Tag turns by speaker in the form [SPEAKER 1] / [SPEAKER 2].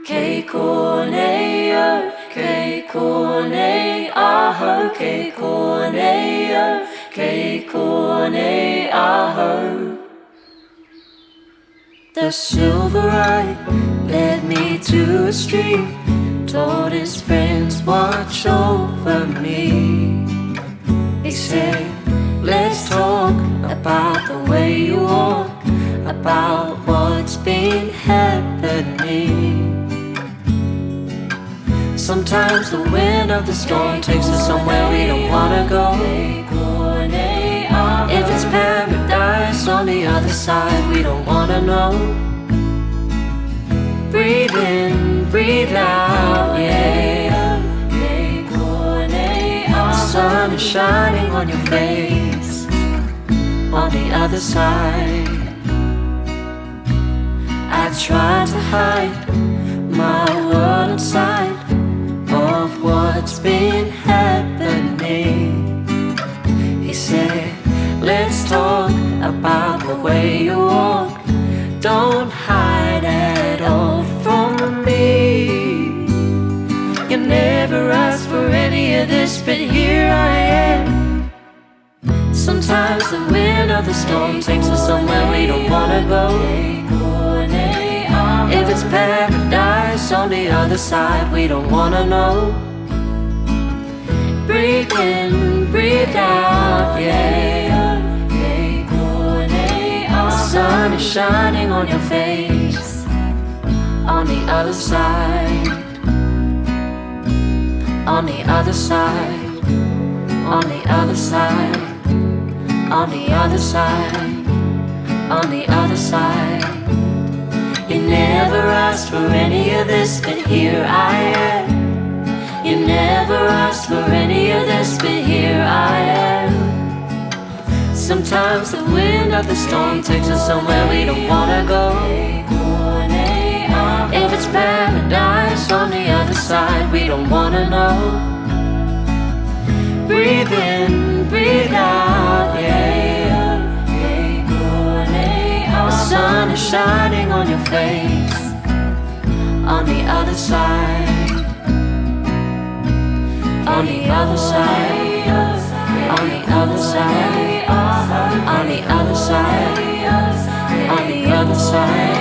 [SPEAKER 1] K-corner, K-corner, aho, K-corner, K-corner, aho. The silver eye led me to a stream, told his friends watch over me. He said, let's talk about the way you walk, about what's been happening. Sometimes the wind of the storm takes us somewhere we don't wanna go. If it's paradise on the other side, we don't wanna know. Breathe in, breathe out, yeah. The sun is shining on your face on the other side. I tried to hide my world inside of what's been happening. He said, let's talk about the way you walk. Don't hide at all from me. You never asked for any of this, but here I am. Sometimes the wind of the storm takes us somewhere we don't wanna go. If it's paradise on the other side, we don't wanna know. Breathe in, breathe out, yeah. The sun is shining on your face on the other side, on the other side, on the other side, on the other side, on the other side. You never asked for any of this, but here I am. You never asked for any of this, but here I am. Sometimes the wind of the storm takes us somewhere we don't wanna go. If it's paradise on the other side, we don't wanna know. Breathe in, breathe out, yeah. The sun is shining on your face on the other side, on the other side, on the other side, on the other side, on the other side.